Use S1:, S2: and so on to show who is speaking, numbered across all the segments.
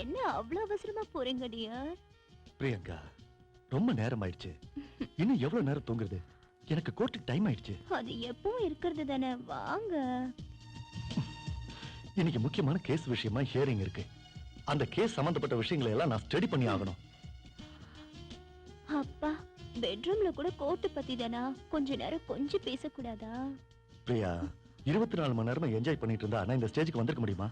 S1: என்ன அவ்வளவு அவசரமா போறீங்க டியர்?
S2: பிரியங்கா, ரொம்ப நேரம் ஆயிடுச்சு. இன்னும் எவ்வளவு நேரம் தூங்குறது? எனக்கு கோர்ட்டுக்கு டைம் ஆயிடுச்சு.
S1: அது எப்பவும் இருக்கிறது தானே, வாங்க.
S2: இன்னைக்கு முக்கியமான கேஸ் விஷயமா ஹியரிங் இருக்கு. அந்த கேஸ் சம்பந்தப்பட்ட விஷயங்களை எல்லாம் நான் ஸ்டடி பண்ணி ஆகணும்.
S1: அப்பா, பெட்ரூம்ல கூட கோர்ட் பத்தி தானா? கொஞ்ச நேரம் கொஞ்சம் பேசக்கூடாதா?
S2: பிரியா, 24 மணி நேரமா என்ஜாய் பண்ணிட்டு இருந்தா நான் இந்த ஸ்டேஜுக்கு வந்திருக்க முடியுமா?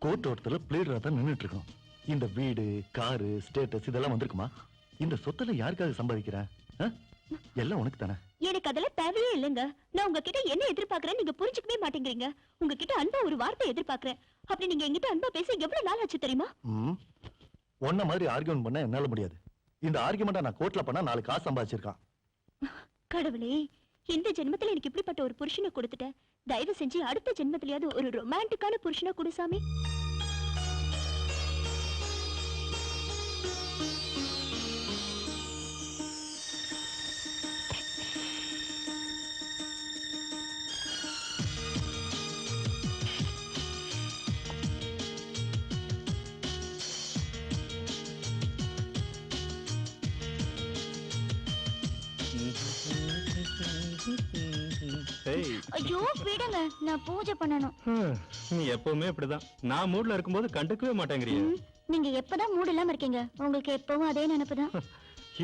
S2: கோர்ட் ஓரத்துல பிளேடரா தான் நின்னுட்டு இருக்கணும். இந்த வீடு, காரு, ஸ்டேட்டஸ் இதெல்லாம் வந்திருக்குமா? இந்த சொத்துல யாருக்காக சம்பாதிக்கிறேன்? எல்லாம் உனக்கு தானே.
S1: எனக்கு அதெல்லாம் தேவையே இல்லைங்க. நான் உங்ககிட்ட என்ன எதிர்பார்க்கறேன் நீங்க புரிஞ்சுக்கவே மாட்டேங்கிறீங்க. உங்ககிட்ட அன்பா ஒரு வார்த்தை எதிர்பார்க்கறேன். அப்படி நீங்க என்கிட்ட அன்பா பேச எவ்வளவு நாள் ஆச்சு தெரியுமா?
S2: ஒன்ன மாதிரி ஆர்கியூமெண்ட் பண்ண என்னால முடியாது. இந்த ஆர்கியூமெண்ட்டை நான் கோர்ட்ல பண்ணா 4 காசு சம்பாதிச்சிருக்கான்.
S1: கடவுளே, இந்த ஜென்மத்துல எனக்கு இப்படிப்பட்ட ஒரு புருஷனை கொடுத்துட்டேன். தயவு செஞ்சு அடுத்த ஜென்மத்திலயாவது ஒரு ரொமான்டிக்கான புருஷனை கொடு சாமி. ஐயோ விடுங்க, நான் பூஜை பண்ணணும்.
S3: நீ எப்பவுமே இப்படிதான். நான் மூட்ல இருக்கும்போது கண்டுக்கவே மாட்டேங்கறியே.
S1: நீங்க எப்பதான் மூட் இல்லாம இருக்கீங்க? உங்களுக்கு எப்பவும் அதே நினைப்புதான்.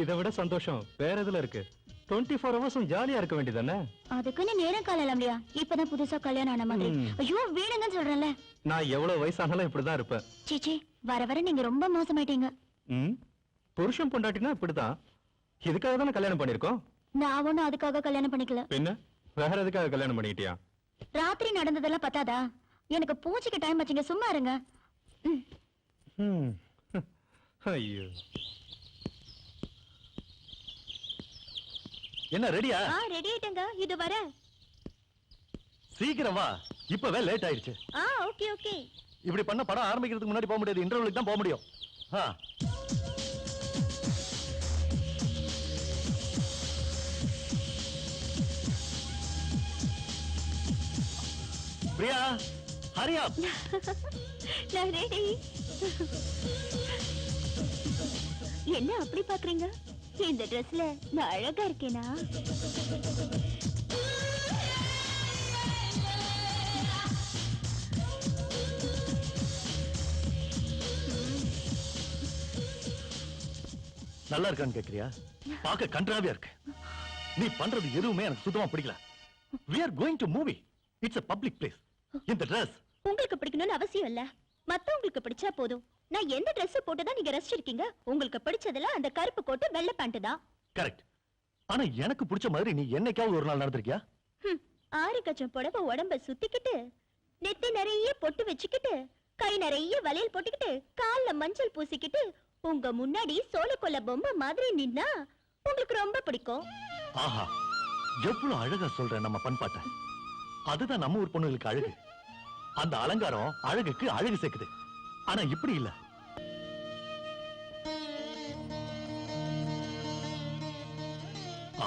S3: இதை விட சந்தோஷம் வேற எதுல இருக்கு? 24 ஹவர்ஸும் ஜாலியா இருக்க வேண்டியதானே?
S1: அதுக்குன்னு நேரம் காலம் இல்லையா? இப்பதான் புதுசா கல்யாணம் ஆன மாதிரி. ஐயோ விடுங்கன்னு சொல்றேன்ல.
S3: நான் எவ்வளவு வயசானாலும் இப்படிதான் இருப்பேன்.
S1: சீச்சி, வர வர நீங்க ரொம்ப மோசமாயிட்டீங்க.
S3: புருஷன் பொண்டாட்டினா இப்படிதான். இதுக்காக தானே கல்யாணம் பண்ணிருக்கோம்.
S1: நான் ஒண்ணும் அதுக்காக கல்யாணம் பண்ணிக்கல.
S3: பின்ன வேற எதுக்காக கல்யாணம் பண்ணிட்டியா?
S1: ராத்திரி நடந்ததெல்லாம் பத்தாதா? எனக்கு பூஜைக்கு டைம் ஆச்சுங்க, சும்மா இருங்க.
S3: ஐயோ,
S2: என்ன ரெடியா?
S1: ரெடி ஆயிட்டங்க, இது வர.
S2: சீக்கிரம் வா, இப்பவே லேட் ஆயிடுச்சு.
S1: Okay okay.
S2: இப்படி பண்ண படம் ஆரம்பிக்கிறதுக்கு முன்னாடி போக முடியாது, இன்டர்வலுக்கு தான் போக முடியும். பிரியா, ஹரி அப்.
S1: நான் ரெடி. என்ன அப்படி பாக்குறீங்க? இந்த ட்ரெஸ்ல நான் அழகா இருக்கேனா?
S2: நல்லா இருக்கான்னு கேக்குறியா? பாக்க கன்றாவியா இருக்கு. நீ பண்றது எதுவுமே எனக்கு சுத்தமா பிடிக்கல. We are going to movie. It's a public place. இந்த ட்ரெஸ்
S1: உங்களுக்கு பிடிக்கணும்னு அவசியம் இல்ல. மத்தவங்களுக்கு பிடிச்சா போதும். நான் எந்த Dress போட்டுதான் நீங்க ரசிச்சிருக்கீங்க? உங்களுக்கு பிடிச்சதுல அந்த கருப்பு கோட் வெள்ளை பேண்ட் தான்.
S2: கரெக்ட். ஆனா எனக்கு பிடிச்ச மாதிரி நீ என்னைக்காவது ஒரு நாள் நடந்திருக்கியா?
S1: 6 கச்சம் புடவை உடம்ப சுத்திக்கிட்டு, நெத்தி நிறைய பொட்டு வச்சுக்கிட்டு, கை நிறைய வளையல் போட்டுக்கிட்டு, கால்ல மஞ்சள் பூசிக்கிட்டு, உங்க முன்னாடி சோளக்கொல்ல பொம்மை மாதிரி நின்னா உங்களுக்கு ரொம்ப பிடிக்கும்.
S2: ஆஹா, எவ்வளவு அழகா சொல்ற நம்ம பண்பாட்ட. அதுதான் நம்ம ஊர் பொண்ணுங்களுக்கு அழகு. அந்த அலங்காரம் அழகுக்கு அழகு சேர்க்குது. ஆனா இப்படி இல்ல.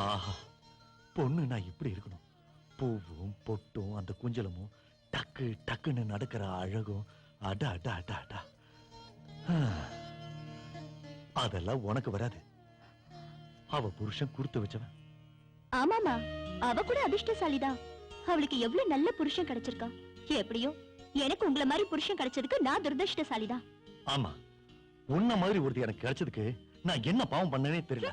S2: ஆஹா, பொண்ணு நான் இப்படி இருக்கணும். பூவும் பொட்டும் அந்த குஞ்சலமும் டக்கு டக்குன்னு நடக்கிற அழகும். அட அட அட அட. அதெல்லாம் உனக்கு வராது. அவ புருஷன் கொடுத்து வச்சவன்.
S1: ஆமாமா, அவ கூட அதிர்ஷ்டசாலிதான். அவளுக்கு எவ்வளவு நல்ல புருஷன் கிடைச்சிருக்கா. எப்படியோ எனக்கு உங்கள மாதிரி புருஷன் கிடைச்சதுக்கு நான் துரதிர்ஷ்டசாலிதான்.
S2: ஆமா, உன்ன மாதிரி ஒருத்தி எனக்கு கிடைச்சதுக்கு நான் என்ன பாவம் பண்ணனே தெரியல.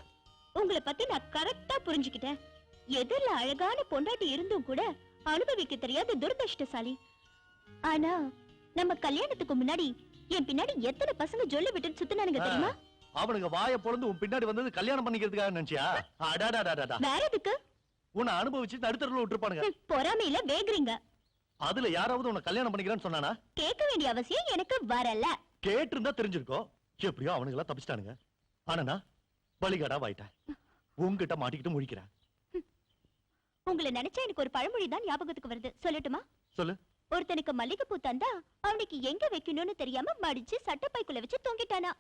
S1: உங்களை பத்தி நான் கரெக்டா புரிஞ்சுக்கிட்டேன். எதிரில அழகான பொண்டாட்டி இருந்தும் கூட அனுபவிக்க தெரியாத துரதிர்ஷ்டசாலி. ஆனா நம்ம கல்யாணத்துக்கு முன்னாடி என் பின்னாடி எத்தனை பசங்க ஜொல்ல விட்டு சுத்தினானுங்க தெரியுமா?
S2: அவனுக்கு வாயை பொளந்து உன் பின்னாடி வந்தது கல்யாணம் பண்ணிக்கிறதுக்காக நினைச்சியா?
S1: வேற எதுக்கு?
S2: உன்னை அனுபவிச்சு நடுத்தரல விட்டுருப்பானுங்க.
S1: பொறாமையில வேகுறீங்க.
S2: அதுல யாராவது உன்னை கல்யாணம் பண்ணிக்கிறேன்னு சொன்னானா?
S1: கேட்க வேண்டிய அவசியம் எனக்கு வரல.
S2: கேட்டு இருந்தா தெரிஞ்சிருக்கோம். எப்படியோ அவனுங்க எல்லாம் தப்பிச்சிட்டானுங்க. ஆனா பலிகாடா வாயிட்டேன். உங்ககிட்ட மாட்டிக்கிட்டு முழிக்கிறேன்.
S1: உங்களை நினைச்சா எனக்கு ஒரு பழமொழி தான் ஞாபகத்துக்கு வருது, சொல்லட்டுமா?
S2: சொல்லு.
S1: ஒருத்தனுக்கு மல்லிகைப்பூ தந்தா அவனுக்கு எங்க வைக்கணும்னு தெரியாம மடிச்சு சட்டப்பைக்குள்ள வச்சு தொங்கிட்டானா.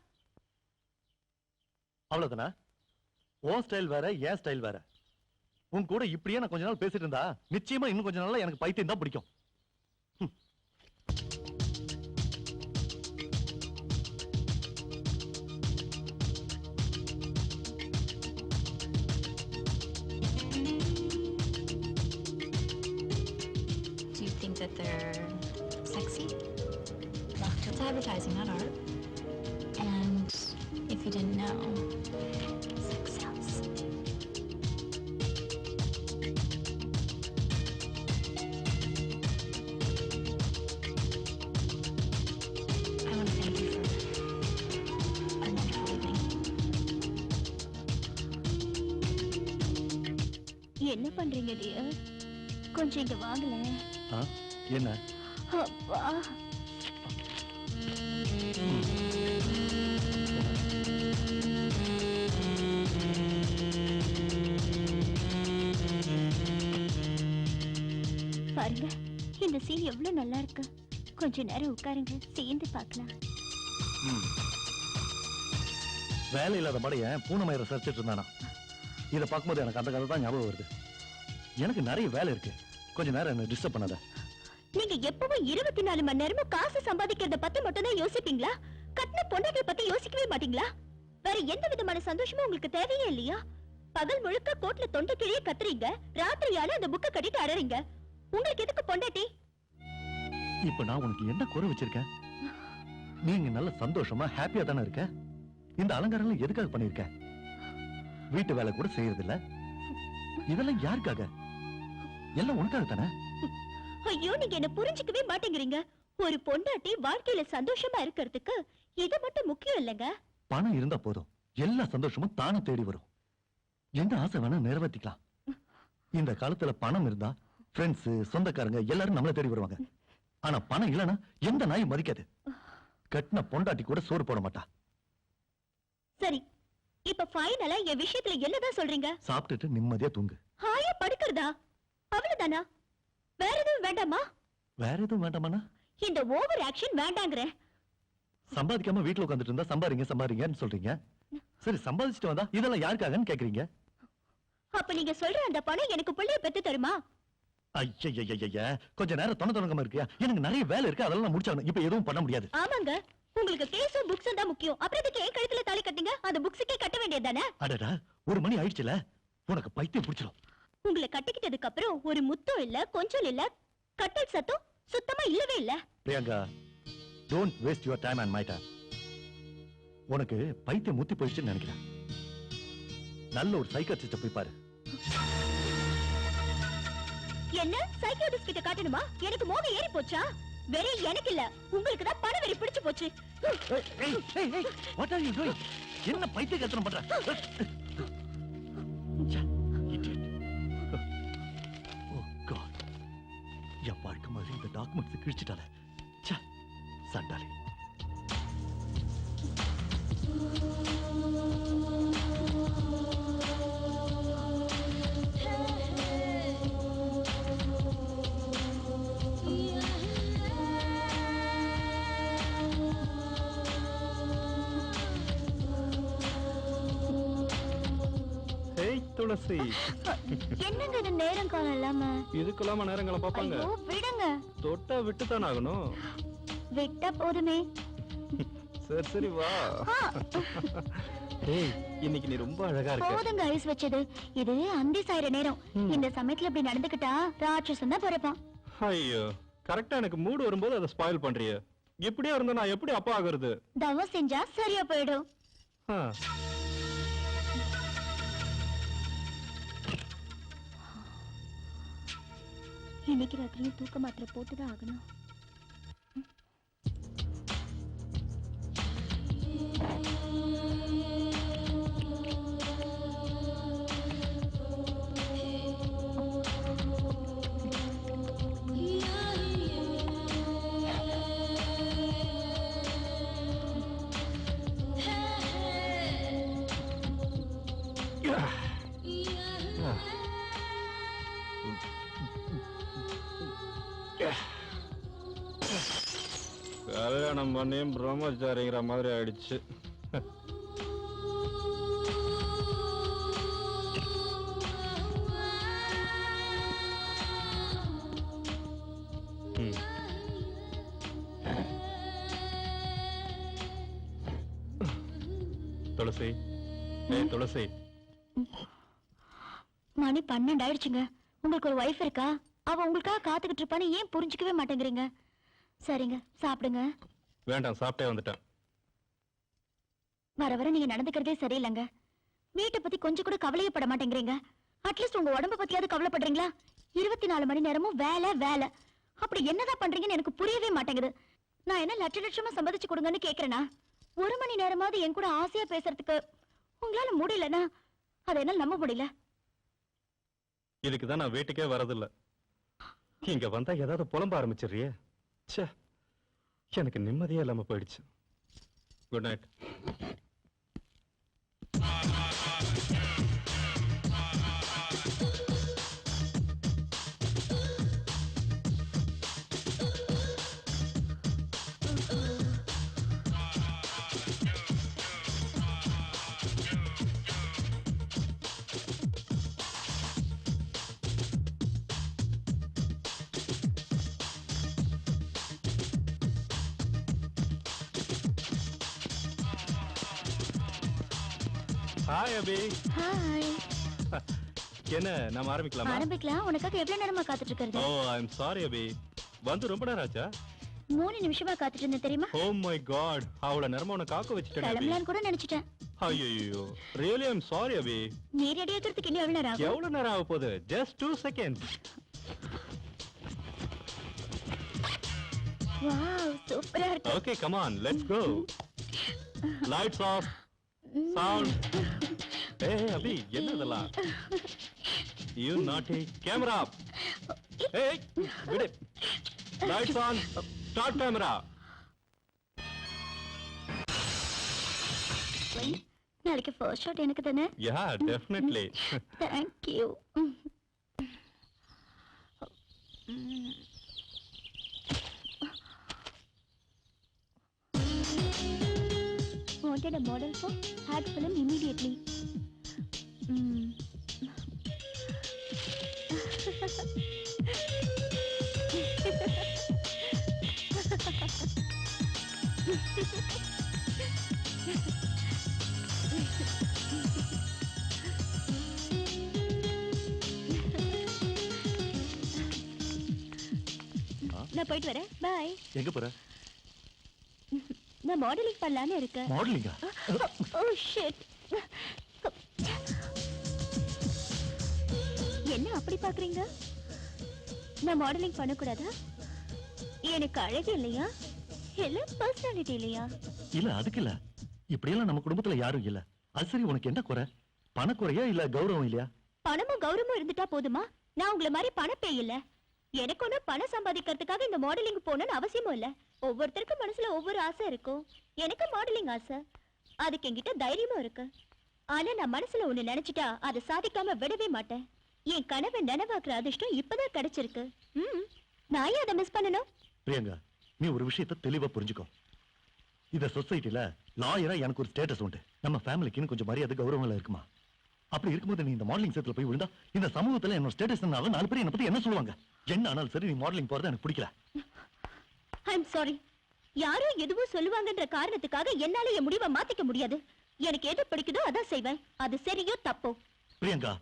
S2: அவ்வளவுதானா? உன் ஸ்டைல் வேற, என் ஸ்டைல் வேற. உன் கூட இப்படியே நான் கொஞ்ச நாள் பேசிட்டு இருந்தா நிச்சயமா இன்னும் கொஞ்ச நாள்ல எனக்கு பைத்தியம் தான் பிடிக்கும்.
S4: think that they're sexy. It's advertising, not art. And if you didn't know, sex sells. I want to thank you for a wonderful evening.
S1: என்ன பண்றீங்க டியர்? கொஞ்சம் இங்க வாங்கல.
S2: ஆ, என்ன
S1: அப்பா, பாருங்க இந்த சீன் எவ்வளவு நல்லா இருக்கு. கொஞ்ச நேரம் உட்காருங்க, சேர்ந்து பார்க்கலாம்.
S2: ம். வேலை இல்லாத படையன் பூனைமயிரை சரிச்சிட்டு இருந்தானா. இதை பார்க்கும்போது எனக்கு அந்த கதை தான் ஞாபகம் வருது. எனக்கு நிறைய வேலை இருக்கு, கொஞ்ச நேரம் என்ன டிஸ்டர்ப் பண்ணாத.
S1: நீங்க எப்பவும் 24 மணி நேரமும் காசு சம்பாதிக்கிறத பத்தி மட்டும் தான் யோசிப்பீங்களா? கட்டின பொண்டாட்டியை பத்தி யோசிக்கவே மாட்டீங்களா? வேற எந்த விதமான சந்தோஷமும் உங்களுக்கு தேவையே இல்லையா? பகல் முழுக்க கோட்ல தொண்டை கிழியே கத்துறீங்க, ராத்திரியால அந்த புக்க கட்டிட்டு அழறீங்க. உங்களுக்கு எதுக்கு பொண்டாட்டி?
S2: இப்ப நான் உனக்கு என்ன குறை வச்சிருக்கேன்? நீங்க நல்ல சந்தோஷமா ஹாப்பியா தானே இருக்க. இந்த அலங்காரம் எதுக்காக பண்ணிருக்க? வீட்டு வேலை கூட செய்யறது இல்ல. இதெல்லாம் யாருக்காக? எல்லாம் உனக்காக தானே.
S1: ஐயோ, நீங்க என்ன புரிஞ்சுக்கவே மாட்டேங்கிறீங்க. ஒரு பொண்டாட்டி வாழ்க்கையில சந்தோஷமா இருக்கிறதுக்கு இது மட்டும் முக்கியம் இல்லைங்க.
S2: பணம் இருந்தா போதும், எல்லா சந்தோஷமும் தானே தேடி வரும். எந்த ஆசை வேணா நிறைவேற்றிக்கலாம். இந்த காலத்துல பணம் இருந்தா ஃப்ரெண்ட்ஸ், சொந்தக்காரங்க எல்லாரும் நம்மள தேடி வருவாங்க. ஆனா பணம் இல்லைன்னா எந்த நாயும் மதிக்காது. கட்டின பொண்டாட்டி கூட சோறு போட மாட்டா.
S1: சரி, இப்ப ஃபைனலா என் விஷயத்துல என்னதான் சொல்றீங்க?
S2: சாப்பிட்டுட்டு நிம்மதியா தூங்கு.
S1: ஹாயா படுக்கிறதா? அவ்வளவுதானா? வேற எதுவும் வேண்டாமா?
S2: வேற எதுவும் வேண்டாமாண்ணா?
S1: இந்த ஓவர் ஆக்ஷன் வேண்டாங்கறேன்.
S2: சம்பாதிக்காம வீட்டுல உட்காந்துட்டு இருந்தா சம்பாதிங்கன்னு சொல்றீங்க. சரி, சம்பாதிச்சுட்டு வந்தா இதெல்லாம் யாருக்காகன்னு கேக்குறீங்க.
S1: அப்ப நீங்க சொல்ற அந்த பணம் எனக்கு பிள்ளைய பெத்து தருமா?
S2: ஐயா, கொஞ்ச நேரம் தொண இருக்கியா? எனக்கு நிறைய வேலை இருக்கு, அதெல்லாம் நான் முடிச்சாகணும். இப்ப எதுவும் பண்ண முடியாது.
S1: ஆமாங்க, உங்களுக்கு கேஸும் புக்ஸும் தான் முக்கியம். அப்புறம் இதுக்கு ஏன் கழுத்துல தாலி கட்டுங்க? அந்த புக்ஸுக்கே கட்ட வேண்டியதுதானே?
S2: அடடா, 1 மணி ஆயிடுச்சுல, உனக்கு பைத்தியம் பிடிச்சிடும்.
S1: உங்களை கட்டிக்கிட்டதுக்கு அப்புறம் ஒரு முத்தம் இல்ல, கொஞ்சம் இல்ல, கட்டல் சத்தம் சுத்தமா இல்லவே இல்ல.
S2: Priyanka, don't waste your time and my time. உனக்கு பைத்தியம் முத்தி போயிடுச்சுன்னு நினைக்கிறேன். நல்ல ஒரு சைக்காட்ரிஸ்ட போய் பாரு.
S1: என்ன சைக்காட்ரிஸ்ட் கிட்ட காட்டணுமா? எனக்கு மோகம் ஏறி போச்சா? வெறி எனக்கு இல்ல, உங்களுக்கு தான் பண வெறி பிடிச்சு போச்சு.
S2: What are you doing? என்ன பைத்திய கத்தனம் பண்ற? Oh God. என் வாழ்க்கை மாதிரி இந்த டாக்குமெண்ட்ஸ் கிழிச்சிட்டால. சண்டாளி.
S3: துளசி,
S1: என்னங்க இது நேரம் காலம் இல்லாம?
S3: இதுக்கெல்லாம நேரங்களை பாப்பாங்க.
S1: ஐயோ, விடுங்க.
S3: தொட்டா விட்டுதான் ஆகணும்.
S1: விட்டா போதுமே.
S3: சரி சரி வா. ஏய், இன்னைக்கு நீ ரொம்ப அழகா இருக்க.
S1: போதுங்க ஐஸ் வச்சது. இது அந்தி சாயிர நேரம். இந்த சமயத்துல இப்படி நடந்துக்கிட்டா ராட்சசன் தான் பிறப்பான்.
S3: ஐயோ, கரெக்டா எனக்கு மூடு வரும்போது அதை ஸ்பாயில் பண்றிய. இப்படியே இருந்தா நான் எப்படி அப்பா ஆகுறது?
S1: தவம் செஞ்சா சரியா போயிடும்.
S3: ஆ.
S1: இன்னைக்கு ராத்திரியும் தூக்க மாத்திரை போட்டுதான் ஆகணும்.
S3: கல்யாணம் பண்ணியும் பிரம்மச்சாரிங்கிற மாதிரி ஆயிடுச்சு. துளசி, ஏய் துளசி.
S1: மணி 12 ஆயிடுச்சுங்க. உங்களுக்கு ஒரு வைஃப் இருக்கா? அவ உங்களுக்காக காத்துக்கிட்டு இருப்பான்னு ஏன் புரிஞ்சுக்கவே மாட்டேங்கிறீங்க? சரிங்க, சாப்பிடுங்க.
S3: வேண்டாம், சாப்பிட்டே வந்துட்டேன்.
S1: வர வர நீங்க நடந்துக்கிறதே சரியில்லைங்க. வீட்டை பத்தி கொஞ்சம் கூட கவலையப்பட மாட்டேங்கிறீங்க. அட்லீஸ்ட் உங்க உடம்ப பத்தியாவது கவலைப்படுறீங்களா? 24 மணி நேரமும் வேலை வேலை. அப்படி என்னதான் பண்றீங்கன்னு எனக்கு புரியவே மாட்டேங்குது. நான் என்ன லட்சமா சம்பாதிச்சு கொடுங்கன்னு கேக்குறேனா? 1 மணி நேரமாவது என் கூட ஆசையா பேசுறதுக்கு உங்களால முடியலன்னா அதை என்னால நம்ப முடியல.
S3: இதுக்குதான் நான் வீட்டுக்கே வரதில்ல. இங்க வந்தா ஏதாவது புலம்ப ஆரம்பிச்சிடுறியே. ச்சே, எனக்கு நிம்மதியே இல்லாம போயிடுச்சு. Good night. ஹாய் அபி.
S1: ஹாய்.
S3: என்ன, நாம ஆரம்பிக்கலாமா?
S1: ஆரம்பிக்கலாம். உனக்காக எவ்வளவு நேரமா காத்துட்டு இருக்கிறது?
S3: ஓ, ஐ அம் சாரி அபி. வந்து ரொம்ப நேரம் ஆச்சா?
S1: 3 நிமிஷமா காத்துட்டு இருந்தேன் தெரியுமா?
S3: ஓ மை காட், அவ்வளவு நேரமா உன்னை காக்க வச்சுட்டேன் அபி.
S1: கிளம்பலான்னு கூட நினைச்சிட்டேன்.
S3: ஐயோ, ரியலி ஐ அம் சாரி அபி.
S1: நீ ரெடி ஆகிறதுக்கு இன்னும் எவ்வளவு நேரம் ஆகும்?
S3: எவ்வளவு நேரம் ஆக போகுது? Just 2 seconds.
S1: வாவ், சூப்பரா இருக்கு.
S3: Okay, come on, let's go. Lights off, sound. ஏய் அபி, என்ன இதெல்லாம்? You naughty. கேமரா. ஏய், விடு. Lights on, start camera.
S1: நாளைக்கு ஃபர்ஸ்ட் ஷாட் எனக்கு தானே?
S3: Yeah, definitely.
S1: Thank you. Wanted a model for ad film immediately. நான் போயிட்டு வரேன். பை.
S2: எங்க போற?
S1: நான் மாடலிங் பண்ணலான்னு இருக்கேன்.
S2: மாடலிங்கா?
S1: Oh shit. என்ன அப்படி பாக்குறீங்க? நான் மாடலிங் பண்ணக்கூடாதா? எனக்கு அழகு இல்லையா? இல்ல பர்சனாலிட்டி இல்லையா?
S2: இல்ல, அதுக்கு இல்ல. இப்படியெல்லாம் நம்ம குடும்பத்துல யாரும் இல்ல. அது சரி, உனக்கு என்ன குறை? பணக்குறையா இல்ல கௌரவம் இல்லையா?
S1: பணமும் கௌரவமும் இருந்துட்டா போதுமா? நான் உங்களை மாதிரி பணப்பே இல்ல. எனக்கு ஒண்ணு பணம் சம்பாதிக்கிறதுக்காக இந்த மாடலிங் போகணும்னு அவசியமும் இல்ல. ஒவ்வொருத்தருக்கும் மனசுல ஒவ்வொரு ஆசை இருக்கும். எனக்கு மாடலிங் ஆசை, அதுக்கு என்கிட்ட தைரியமும் இருக்கு. ஆனா நான் மனசுல ஒண்ணு நினைச்சிட்டா அதை சாதிக்காம விடவே மாட்டேன். என் கனவை நினைவாக்குற அதிர்ஷ்டம் இப்பதான் கிடைச்சிருக்கு. நான் ஏன் அதை மிஸ் பண்ணணும்?
S2: பிரியங்கா, நீ ஒரு விஷயத்தை தெளிவா புரிஞ்சுக்கோ. இந்த சொசைட்டில லாயரா எனக்கு ஒரு ஸ்டேட்டஸ் உண்டு. நம்ம ஃபேமிலிக்குன்னு கொஞ்சம் மரியாதை கௌரவங்கள இருக்குமா? அப்படி இருக்கும்போது நீ இந்த மாடலிங் சேர்த்துல போய் விழுந்தா இந்த சமூகத்துல என்னோட ஸ்டேட்டஸ்னால 4 பேர் என்ன பத்தி என்ன சொல்லுவாங்க? என்ன ஆனாலும் சரி, நீ மாடலிங் போறது எனக்கு பிடிக்கல.
S1: I'm sorry. யாரோ எதுவும் சொல்லுவாங்கன்ற காரணத்துக்காக என்னால என் முடிவை மாத்திக்க முடியாது. எனக்கு எது பிடிக்குதோ அதான் செய்வேன். அது சரியோ தப்போ.
S2: பிரியங்கா,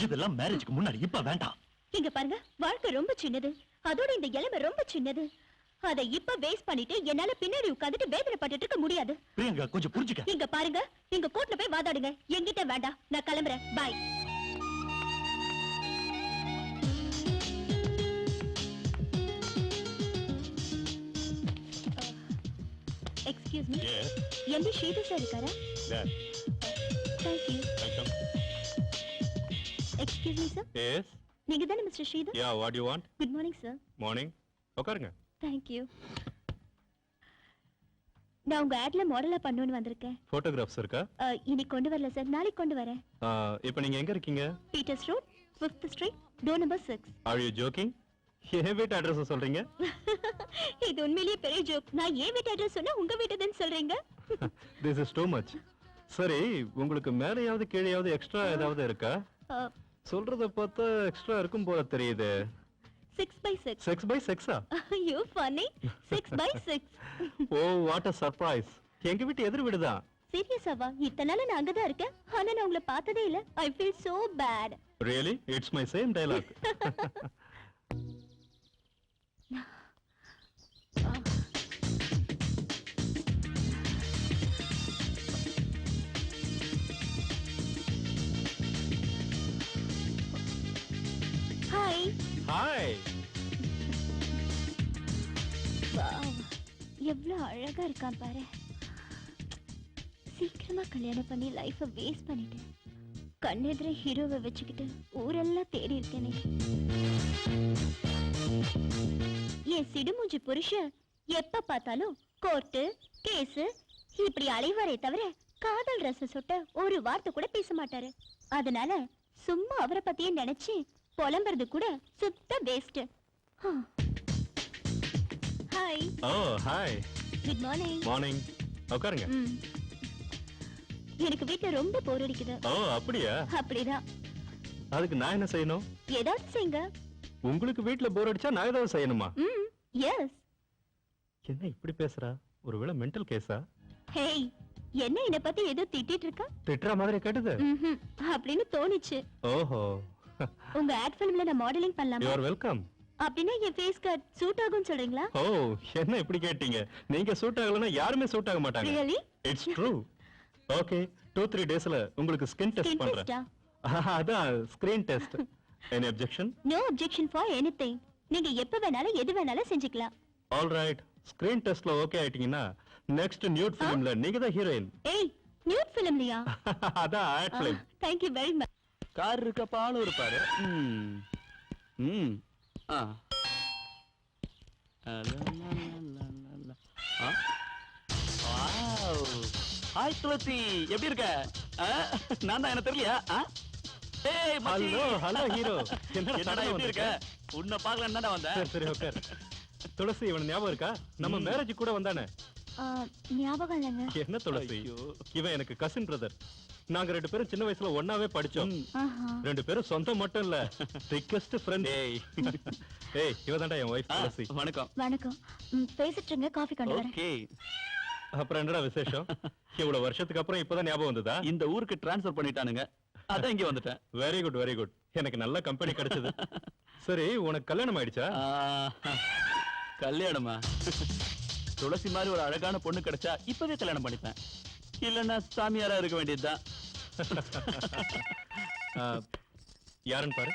S2: இதெல்லாம் மேரேஜ்க்கு முன்னாடி, இப்ப வேண்டாம்.
S1: இங்க பாருங்க, வாழ்க்கை ரொம்ப சின்னது. அதோட இந்த இளமை ரொம்ப சின்னது. அதை இப்ப வேஸ்ட் பண்ணிட்டு என்னால பின்னாடி உட்கார்ந்துட்டு வேதனைப்பட்டுட்டு இருக்க முடியாது.
S2: பிரியங்கா, கொஞ்சம் புரிஞ்சுக்க.
S1: இங்க பாருங்க, நீங்க கோர்ட்ல போய் வாதாடுங்க. என்கிட்ட வேண்டாம். நான் கிளம்புறேன். Bye. Excuse me.
S3: Yes.
S1: MP Sridhar sir இருக்காரா?
S3: Yes.
S1: Thank you.
S3: Welcome.
S1: Excuse me, sir.
S3: Yes.
S1: நீங்க தானே mister Sridhar?
S3: Yeah, what do you want?
S1: Good morning sir.
S3: Morning. உட்காருங்க.
S1: Thank you. நான் உங்க ஆட்ல மாடலா பண்ணணும்னு வந்திருக்கேன்.
S3: போட்டோகிராஃப்ஸ் இருக்கா?
S1: இன்னைக்கு கொண்டு வரல சார், நாளைக்கு கொண்டு வரேன்.
S3: இப்போ நீங்க எங்க இருக்கீங்க?
S1: Peters road, 5th street, door number 6.
S3: Are you joking? என் வீட்டு அட்ரஸ் சொல்றீங்க?
S1: இது உண்மையிலேயே பெரிய ஜோக். நான் ஏன் வீட்டு அட்ரஸ் சொன்னா உங்க வீட்டுதுன்னு சொல்றீங்க.
S3: This is too much. சரி, உங்களுக்கு மேலையாவது கீழையாவது எக்ஸ்ட்ரா ஏதாவது இருக்கா? சொல்றத பார்த்தா எக்ஸ்ட்ரா இருக்கும் போல தெரியுது.
S1: 6x6.
S3: 6x6.
S1: You funny. 6x6.
S3: O, what a surprise. எங்க வீட்டு எதிர் வீடுதான்.
S1: சீரியஸாவா? இத்தனை நாளா நான் அங்கதான் இருக்கேன். ஆனா நான் உங்களை பார்த்ததே இல்ல. I feel so bad.
S3: Really? It's my same dialogue.
S1: Hi.
S3: Hi.
S1: Wow, எவ்வளவு அழகா இருக்கான் பாரு. சீக்கிரமா கல்யாணம் பண்ணி லைஃப வேஸ்ட் பண்ணிட்டேன். கண்ணெதிர ஹீரோவை வச்சுக்கிட்டு ஊரெல்லாம் தேடி இருக்கேனே. என் சிடுமூஞ்சி புருஷன் எப்ப பார்த்தாலும் கோர்ட்டு கேஸ் இப்படி அலைவாரே தவிர காதல் ரசம் சொட்ட ஒரு வார்த்தை கூட பேச மாட்டாரு. அதனால சும்மா அவரை பத்தியே நினைச்சு புலம்புறது கூட சுத்த வேஸ்ட். ஹாய்.
S3: ஓ ஹாய்.
S1: Good morning.
S3: மார்னிங். உட்காருங்க.
S1: எனக்கு வீட்டுல ரொம்ப போர் அடிக்குது.
S3: ஓ அப்படியா?
S1: அப்படிதான்.
S3: அதுக்கு நான் என்ன செய்யணும்?
S1: ஏதாவது செய்யுங்க.
S3: உங்களுக்கு வீட்ல போர் அடிச்சா நான் ஏதாவது செய்யணுமா?
S1: எஸ்.
S3: என்ன இப்படி பேசுறா? ஒருவேளை மென்டல் கேஸா?
S1: ஹேய், என்ன என்ன பத்தி ஏதோ திட்டிட்டு இருக்க?
S3: திட்டுற மாதிரி கேட்டது?
S1: அப்படின்னு தோணுச்சு.
S3: ஓஹோ.
S1: உங்க ஆட் ஃபிலிம்ல நான் மாடலிங்
S3: யூ
S1: பண்ணலாமா?
S3: Are welcome.
S1: அப்படின்னா என் ஃபேஸ் கட் சூட் ஆகும்னு சொல்றீங்களா?
S3: ஓ என்ன இப்படி கேட்டீங்க? நீங்க சூட் ஆகலனா யாருமே சூட் ஆக மாட்டாங்க.
S1: ரியலி?
S3: It's true. ஓகே 2-3 டேஸ்ல உங்களுக்கு ஸ்கின் டெஸ்ட்
S1: ஸ்கின்
S3: பண்றேன்.
S1: டெஸ்டா?
S3: அதான் screen test. Any objection?
S1: No objection for anything. நீங்க எப்ப வேணாலும் எது வேணாலும் செஞ்சுக்கலாம்.
S3: All right. ஸ்கிரீன் டெஸ்ட்ல ஓகே ஆயிட்டீங்கன்னா நெக்ஸ்ட் நியூட் ஃபிலிம்ல நீங்க தான் ஹீரோயின்.
S1: ஏய், நியூட் ஃபிலிம்லயா?
S3: அதான் ad film.
S1: Thank you very much.
S5: Car இருக்கப்ப இருப்பாரு. ஹாய் துளசி, எப்படி இருக்க? நான் தான், என்ன தெரியலையா?
S3: Hello hello hero.
S5: என்னடா எப்படி இருக்க? உன்னை பார்க்கலன்னு தானே வந்தேன்.
S3: சரி சரி உட்கார். துளசி இவன் ஞாபகம் இருக்கா? நம்ம மேரேஜ் கூட வந்தானே.
S1: ஞாபகம் இல்லைங்க.
S3: என்ன துளசி, இவன் எனக்கு கசின் பிரதர். நாங்க 2 பேரும் சின்ன வயசுல ஒண்ணாவே படிச்சோம். 2 பேரும் சொந்தம் மட்டும் இல்ல, திக்கஸ்ட் ஃப்ரெண்ட். ஏய் இவதான்டா என் வைஃப் துளசி.
S5: வணக்கம்.
S1: வணக்கம். பேசிட்டு இருங்க, காஃபி கொண்டு வரேன்.
S5: ஓகே.
S3: அப்புறம் என்னடா விசேஷம்? இவ்வளவு வருஷத்துக்கு அப்புறம் இப்பதான் ஞாபகம் வந்ததா?
S5: இந்த ஊருக்கு டிரான்ஸ்ஃபர் பண்ணிட்டானுங்க, அதான் இங்க வந்துட்டேன்.
S3: Very good very good. எனக்கு நல்ல கம்பெனி கிடைச்சது. சரி உனக்கு கல்யாணம் ஆயிடுச்சா?
S5: கல்யாணமா? துளசி மாதிரி ஒரு அழகான பொண்ணு கிடைச்சா இப்பவே கல்யாணம் பண்ணிப்பேன். இல்லன்னா சாமியாரா இருக்க வேண்டியதுதான்.
S3: யாருன்னு பாரு.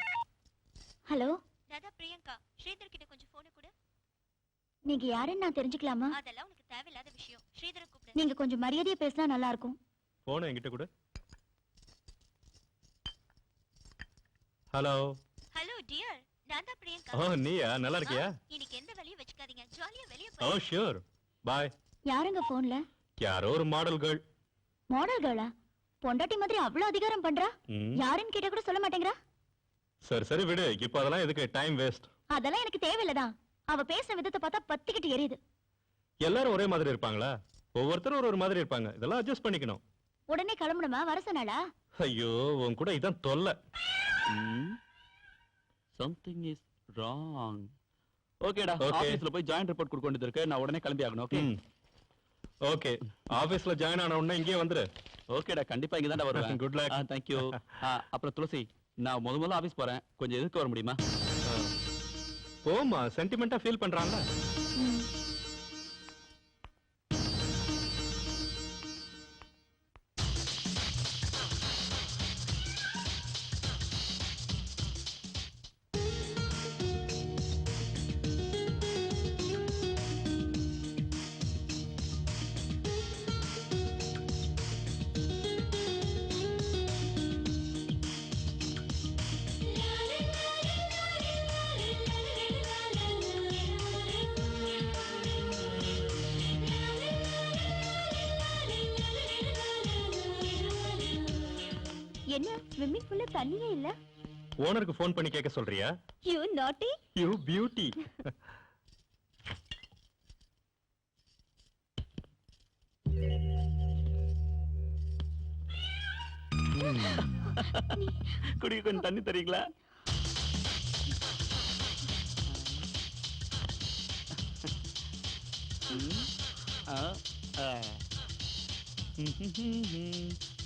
S1: ஹலோ ராதா, பிரியங்கா. ஸ்ரீதர் கிட்ட கொஞ்சம் போன் கொடு. நீங்க யாருன்னு நான் தெரிஞ்சுக்கலாமா? அதெல்லாம் உனக்கு தேவையில்லாத விஷயம். ஸ்ரீதரை கூப்பிடு. நீங்க கொஞ்சம் மரியாதையா பேசினா நல்லா இருக்கும்.
S3: போன் என்கிட்ட கொடு. ஹலோ.
S1: ஹலோ டியர், நான் தான் பிரியங்கா.
S3: ஓ நீயா? நல்லா இருக்கியா?
S1: இன்னைக்கு எந்த வேலையும் வெச்சுக்காதீங்க, ஜாலியா வெளிய
S3: ஓ
S1: போய்.
S3: ஷூர். பை.
S1: யாருங்க போன்ல?
S3: யாரோ ஒரு மாடல் கேர்ள்.
S1: மாடல் கேர்ளா? பொண்டாட்டி மாதிரி அவ்வளவு அதிகாரம் பண்றா? யாருன்னு கேட்டா கூட சொல்ல மாட்டேங்கறா.
S3: சரி சரி விடு, இப்போ அதெல்லாம் எதுக்கு டைம் வேஸ்ட்?
S1: அதெல்லாம் எனக்கு தேவையில்லதான். அவ பேசுற விதத்தை பார்த்தா பத்திக்கிட்டு எரியுது.
S3: எல்லாரும் ஒரே மாதிரி இருப்பாங்களா? ஒவ்வொருத்தரும் ஒரு மாதிரி இருப்பாங்க. இதெல்லாம் அட்ஜஸ்ட் பண்ணிக்கணும்.
S1: உடனே கிளம்பணுமா? வர சொன்னாளா?
S3: ஐயோ உன் கூட இதான் தொல்லை.
S5: Something is wrong. ஓகேடா,
S3: Okay.
S5: ஆபீஸ்ல போய் ஜாயின்ட் ரிப்போர்ட் கொடுக்க வேண்டியது இருக்கு. நான் உடனே கிளம்பி ஆகணும். ஓகே.
S3: ஓகே ஆபீஸ்ல ஜாயின் ஆன உடனே இங்கே வந்துரு.
S5: ஓகேடா, கண்டிப்பா இங்க தான் வருவேன்.
S3: Good luck.
S5: thank you. அப்புறம் துளசி, நான் முதல்ல ஆபீஸ் போறேன், கொஞ்சம் எதுக்கு வர முடியுமா?
S3: போமா, சென்டிமெண்டா ஃபீல் பண்றான்ல.
S1: என்ன ஸ்விம்மிங் பூல்ல தண்ணியே இல்ல?
S3: ஓனருக்கு ஃபோன் பண்ணி கேட்க சொல்றியா?
S1: யூ நாட்டி.
S3: You beauty.
S5: குடிக்க கொஞ்சம் தண்ணி தரீங்களா?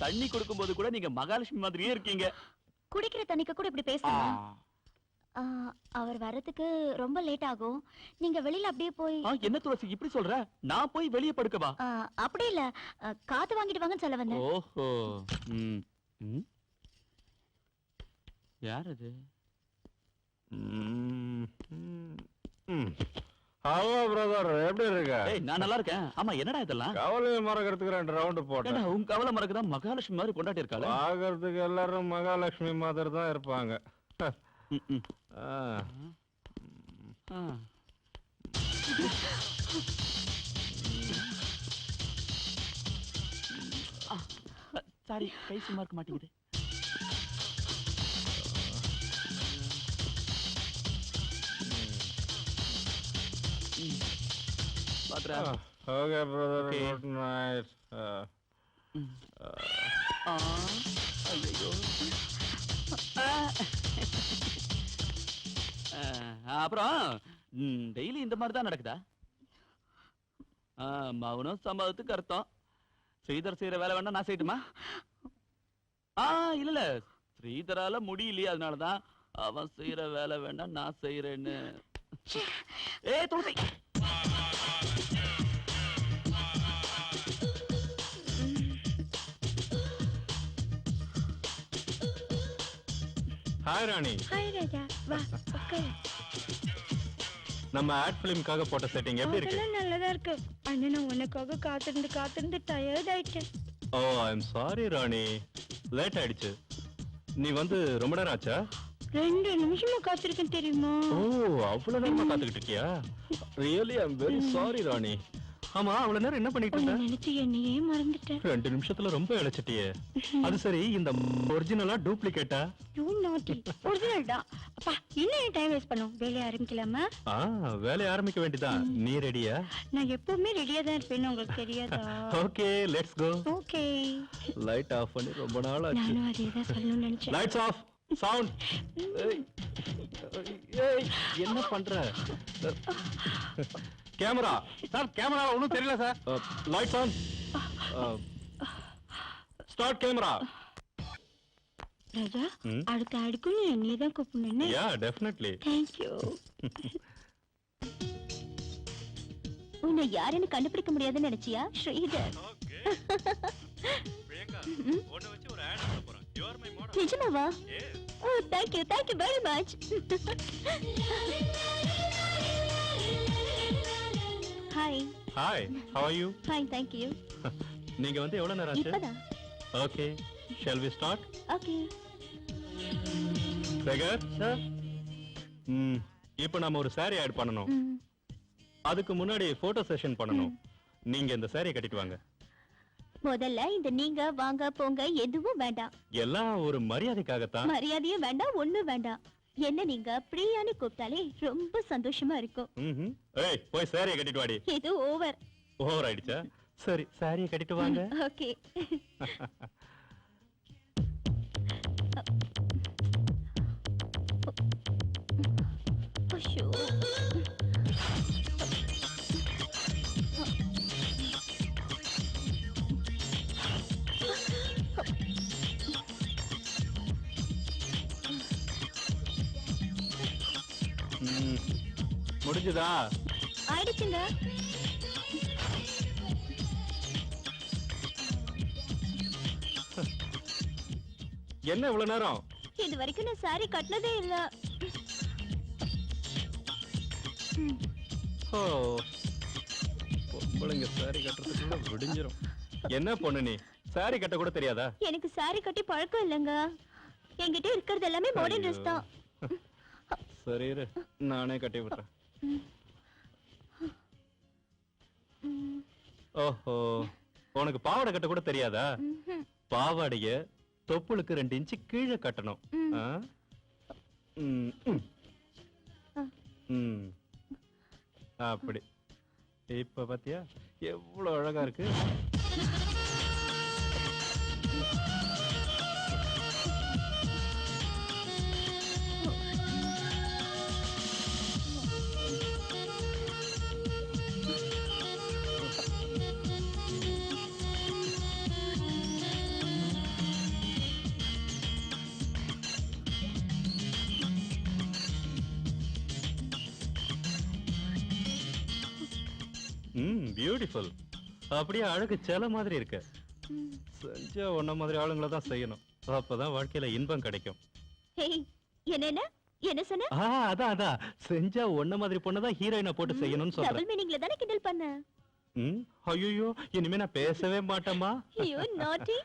S5: தண்ணி கொடுக்கும்போது கூட நீங்க மகாலட்சுமி மாதிரியே இருக்கீங்க.
S1: குடிக்கிற தண்ணிக்கு கூட இப்படி பேசலாமா? அவர் வர்றதுக்கு ரொம்ப லேட் ஆகும். நீங்க வெளியில அப்படியே போய்
S5: என்ன துளசி இப்படி சொல்ற? நான் போய் வெளியே படுக்கவா?
S1: அப்படி இல்ல, காத்து வாங்கிட்டு வாங்கன்னு சொல்ல வந்தேன்.
S5: ஓஹோ. யார் அது?
S3: ஹலோ பிரதர், எப்படி இருக்க?
S5: ஏய், நான் நல்லா இருக்கேன். ஆமா, என்னடா இதெல்லாம்?
S3: கவலையை மறக்கிறதுக்கு 2 ரவுண்டு போட்டேன்.
S5: ஏண்டா, உன் கவலை மறக்கதான் மகாலட்சுமி மாதிரி கொண்டாட்டி இருக்காளே.
S3: பாக்குறதுக்கு எல்லாரும் மகாலட்சுமி மாதிரி தான் இருப்பாங்க.
S5: சாரி, கை சும்மா இருக்க மாட்டேங்குது.
S3: Okay brother, good night.
S5: அப்புறம் டெய்லி இந்த மாதிரி தான் நடக்குதா? மௌனம் சம்மதத்துக்கு அர்த்தம். ஸ்ரீதர் செய்யற வேலை வேணா நான் செய்யட்டுமா? இல்ல ஸ்ரீதரால முடியலையே, அதனாலதான் அவன் செய்யற வேலை வேணா நான் செய்யறேன்னு. துளசி,
S3: ஹாய் ராணி.
S1: ஹாய் ராஜா, வா உட்காரு.
S3: நம்ம ஆட் ஃபிலிம்காக போட்ட செட்டிங் எப்படி இருக்கு?
S1: அதெல்லாம் நல்லதா இருக்கு. ஆனா நான் உனக்காக காத்திருந்து டயர்ட் ஆயிட்டேன்.
S3: ஓ, ஐ அம் சாரி ராணி, லேட் ஆயிடுச்சு. நீ வந்து ரொம்ப நேரம் ஆச்சா?
S1: 2 நிமிஷமா காத்திருக்கேன் தெரியுமா?
S3: ஓ, அவ்வளவு நேரமா காத்துக்கிட்டு இருக்கியா? Really I am very sorry Rani. ஆமா, அவ்வளவு நேரம் என்ன பண்ணிட்டு இருந்த?
S1: நினைச்சு என்னையே மறந்துட்டேன்.
S3: 2 நிமிஷத்துல ரொம்ப இழைச்சிட்டியே. அது சரி, இந்த ஒரிஜினலா டூப்ளிகேட்டா?
S1: யூ நாட்டி. ஒரிஜினல் தான். அப்பா, இன்னும் டைம் வேஸ்ட் பண்ணோம். வேலையை ஆரம்பிக்கலாமா?
S3: வேலையை ஆரம்பிக்க வேண்டியதான். நீ ரெடியா?
S1: நான் எப்பவுமே ரெடியா தான் இருப்பேன்னு உங்களுக்கு தெரியாதா?
S3: Okay, let's go.
S1: Okay.
S3: Light off பண்ணி ரொம்ப நாள் ஆச்சு.
S1: நானும் அதே தான் சொல்லணும்னு நினைச்சேன்.
S3: Lights off, sound. ஏய், என்ன பண்ற? கேமரா சார், கேமரா ஒன்றும் தெரியல sir. Lights on, start camera.
S1: Raja, அடுத்த ஆடுக்கும் நீ என்னையே தான் கூப்பிடணும்.
S3: Yeah, definitely.
S1: Thank you. உன்னை யாருன்னு கண்டுபிடிக்க முடியாதுன்னு நினைச்சியா ஸ்ரீதர்? நிஜமாவா? Oh, thank you very much. Hi.
S3: Hi, how are you?
S1: Fine, thank you.
S3: நீங்க வந்து எவ்வளவு நேரம் ஆச்சு?
S1: இப்பதான்.
S3: Okay, shall we start?
S1: Okay.
S3: Shekar sir, இப்போ நாம ஒரு saree ஆட் பண்ணனும். அதுக்கு முன்னாடி போட்டோ செஷன் பண்ணனும். நீங்க இந்த saree கட்டிட்டு வாங்க.
S1: முதல்ல இந்த நீங்க வாங்க போங்க எதுவும் வேண்டாம்.
S3: எல்லாம் ஒரு மரியாதைக்காகத்தான்.
S1: மரியாதையும் வேண்டாம், ஒண்ணும் வேண்டாம். என்ன நீங்க பிரியான்னு கூப்பிட்டாலே ரொம்ப சந்தோஷமா இருக்கும்.
S3: ஏய், போய் saree கட்டிட்டு வாடி.
S1: இது ஓவர்.
S3: ஓவர் ஆயிடுச்சா? சரி, saree கட்டிட்டு வாங்க.
S1: ஓகே. ஐயோ.
S3: முடிஞ்சதா?
S1: ஆயிடுச்சுங்க.
S3: என்ன இவ்வளவு நேரம்?
S1: இது வரைக்கும் நான் சாரி கட்டினதே இல்ல.
S3: ஓ, பொம்பளைங்க saree கட்டுறதுக்குள்ள விடிஞ்சிரும். என்ன பொண்ணு நீ, saree கட்ட கூட தெரியாதா?
S1: எனக்கு சாரி கட்டி பழக்கம் இல்லைங்க. என்கிட்ட இருக்கிறது எல்லாமே மாடர்ன் ட்ரெஸ் தான்.
S3: சரி இரு, நானே கட்டி விடுறேன். ஓஹோ, உனக்கு பாவாடை கட்ட கூட தெரியாதா? பாவாடைய தொப்புளுக்கு 2 இன்ச்சு கீழே கட்டணும். அப்படி. இப்ப பாத்தியா எவ்வளவு அழகா இருக்கு? பியூட்டிஃபுல். அப்படியே அழகு சேல மாதிரி இருக்க. செஞ்சா உன்ன மாதிரி ஆளுங்களை தான் செய்யணும். அப்பதான் வாழ்க்கையில இன்பம் கிடைக்கும்.
S1: ஹேய், என்ன சொன்ன?
S3: அதான் செஞ்சா உன்ன மாதிரி பொண்ணதான் ஹீரோயினை போட்டு செய்யணும்னு சொல்றேன்.
S1: டபுள் மீனிங்ல தானே கிண்டல் பண்ண.
S3: ஐயோ, இனிமே நான் பேசவே மாட்டேமா.
S1: யூ நாட்டி.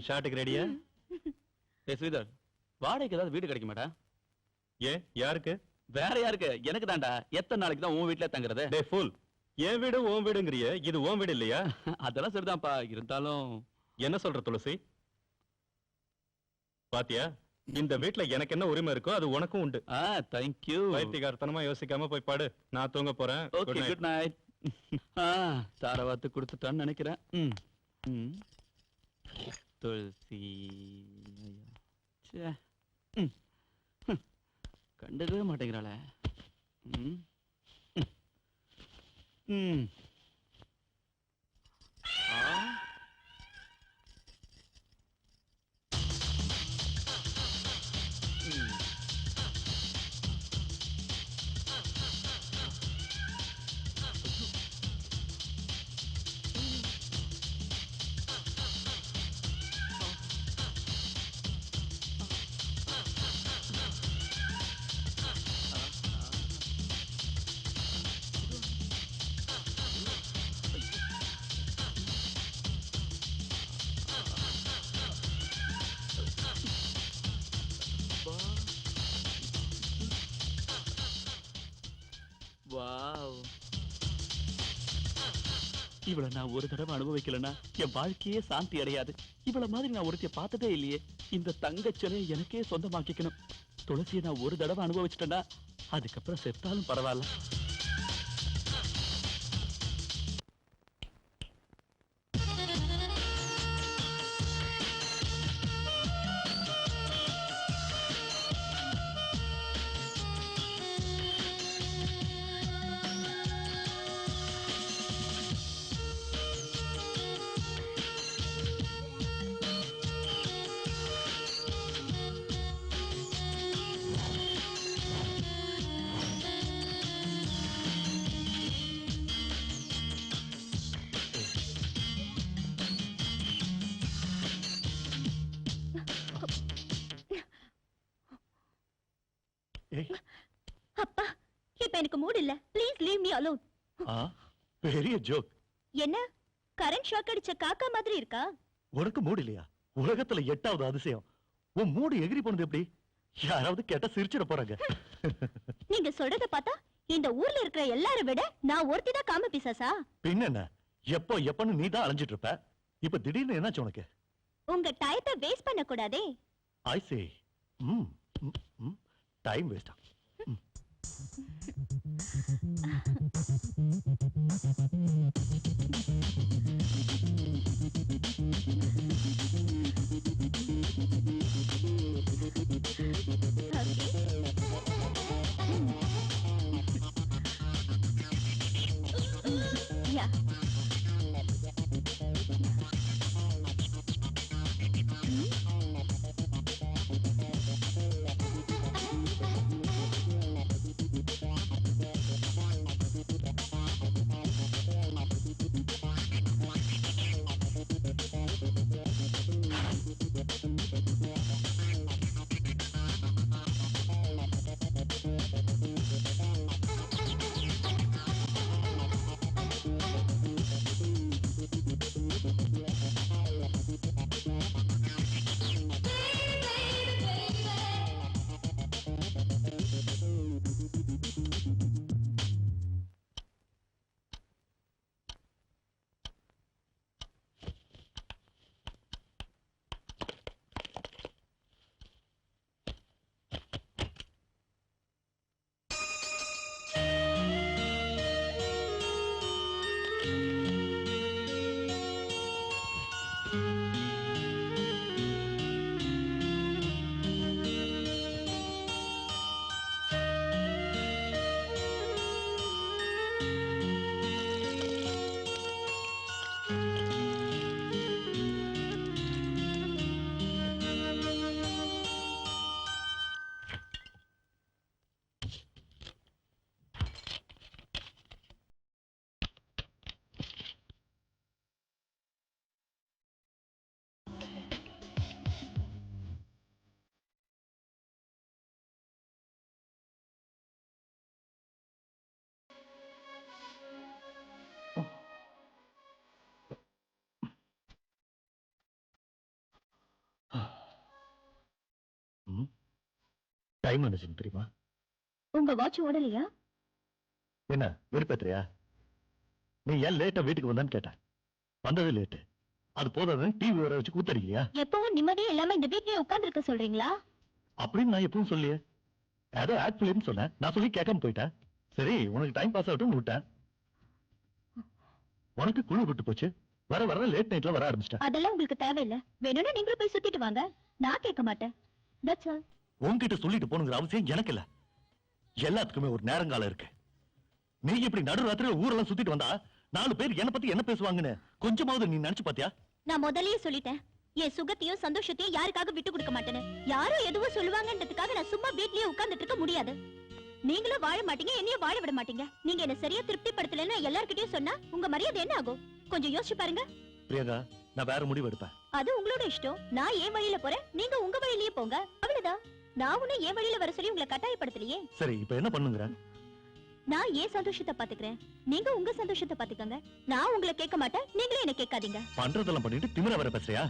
S3: ஷாட்டுக்கு ரெடியா?
S5: ஸ்ரீதர், வாடகைக்கு ஏதாவது வீடு கிடைக்க மாட்டா?
S3: ஏன், யாருக்கு?
S5: வேற யாருக்கு? எனக்கு தான்டா. எத்தனை நாளைக்கு தான் உன் வீட்டுல தங்குறது?
S3: டே ஃபுல், என் வீடு உன் வீடுங்கறிய, இது உன் வீடு இல்லையா?
S5: அதெல்லாம் சரிதான்ப்பா, இருந்தாலும்
S3: என்ன சொல்ற துளசி? பாத்தியா, இந்த வீட்ல எனக்கு என்ன உரிமை இருக்கோ அது உனக்கும் உண்டு.
S5: தேங்க்யூ.
S3: பைத்தியக்காரத்தனமா யோசிக்காம போய் பாடு. நான் தூங்க போறேன்.
S5: Okay, good night. தாரவாத்து கொடுத்துட்டான்னு நினைக்கிறேன். துளசி கண்டுக்கவே மாட்டேங்கிறாளே. இவளை நான் ஒரு தடவை அனுபவிக்கலன்னா என் வாழ்க்கையே சாந்தி அடையாது. இவள மாதிரி நான் ஒருத்திய பார்த்ததே இல்லையே. இந்த தங்கச்சிலை எனக்கே சொந்தமாக்கிக்கணும். துளசியை நான் ஒரு தடவை அனுபவிச்சிட்டேன்னா அதுக்கப்புறம் செத்தாலும் பரவாயில்ல.
S1: அப்பா, இப்ப எனக்கு மூட் இல்ல. Please leave me alone.
S2: பெரிய ஜோக்.
S1: என்ன, கரண்ட் ஷாக் அடிச்ச காக்கா மாதிரி இருக்கா?
S2: உனக்கு மூடு இல்லையா? உலகத்துல 8வது அதிசயம். உன் மூடு எகிரி போனது எப்படி? யாராவது கேட்டா சிரிச்சிட போறாங்க.
S1: நீங்க சொல்றத பார்த்தா இந்த ஊர்ல இருக்கிற எல்லாரை விட நான் ஒருத்தி தான் காம பிசாசா?
S2: பின்ன எப்பன்னு நீ தான் அலைஞ்சிட்டு இருப்ப. இப்ப திடீர்னு என்னாச்சு உனக்கு?
S1: உங்க டயத்தை வேஸ்ட் பண்ண கூடாதே.
S2: ஐ சே. டைம் வேஸ்டா?
S1: Yeah.
S2: டைம் வந்துச்சு தெரியுமா?
S1: உங்க வாட்ச் ஓடலையா?
S2: என்ன வெறுப்பேத்துறியா? நீ ஏன் லேட்டா வீட்டுக்கு வந்தான்னு கேட்டேன். வந்தது லேட்டு. அது போதாதுன்னு டிவி வர வச்சு கூத்தடிக்கிறியா?
S1: எப்பவும் நிம்மதியே இல்லாம இந்த வீட்லயே உட்கார்ந்திருக்க சொல்றீங்களா?
S2: அப்படின்னு நான் எப்பவும் சொல்லியே. ஏதோ ஆக்ட் பிலிம்னு சொன்னேன். நான் சொல்லி கேட்காம போயிட்டேன். சரி உனக்கு டைம் பாஸ் ஆகட்டும் விட்டேன். உனக்கு குழு விட்டு போச்சு. வர வர லேட் நைட்ல வர ஆரம்பிச்சிட்டேன்.
S1: அதெல்லாம் உங்களுக்கு தேவையில்லை. வேணும்னா நீங்களும் போய் சுத்திட்டு வாங்க. நான் கேட்க மாட்டேன். That's all.
S2: உன்கிட்ட சொல்லிட்டு போனுங்கிற அவசியம் எனக்கு இல்ல. எல்லாத்துக்குமே ஒரு நேரங்காலம் இருக்கு. நீ இப்படி நடு ராத்திரில ஊரெல்லாம் சுத்திட்டு வந்தா 4 பேர் என்ன பத்தி என்ன பேசுவாங்கன்னு கொஞ்சமாவது நீ நினைச்சு பாத்தியா?
S1: நான் முதல்லயே சொல்லிட்டேன். என் சுகத்தையும் சந்தோஷத்தையும் யாருக்காக விட்டு கொடுக்க மாட்டேன்னு. யாரும் எதுவும் சொல்லுவாங்கன்றதுக்காக நான் சும்மா வீட்லயே உட்கார்ந்துட்டு இருக்க முடியாது. நீங்களும் வாழ மாட்டீங்க, என்னையும் வாழ விட மாட்டீங்க. நீங்க என்ன சரியா திருப்திப்படுத்தலன்னு எல்லார்கிட்டயும் சொன்னா உங்க மரியாதை என்ன ஆகும்? கொஞ்சம் யோசிச்சு பாருங்க.
S2: பிரியங்கா, நான் வேற முடிவு எடுப்பேன்.
S1: அது உங்களோட இஷ்டம். நான் என் வழியில போறேன், நீங்க உங்க வழியிலேயே போங்க. அவ்வளவுதான். நான் உன்னை என் வழியில வர சொல்லி உங்களை கட்டாயப்படுத்தலையே.
S2: சரி இப்ப என்ன பண்ணுங்கற?
S1: நான் ஏன் சந்தோஷத்தை பாத்துக்கிறேன், நீங்க உங்க சந்தோஷத்தை பாத்துக்கங்க. நான் உங்களை கேட்க மாட்டேன், நீங்களே என்ன கேட்காதீங்க.
S2: பண்றதெல்லாம் பண்ணிட்டு திமிர வர பேசுறியா?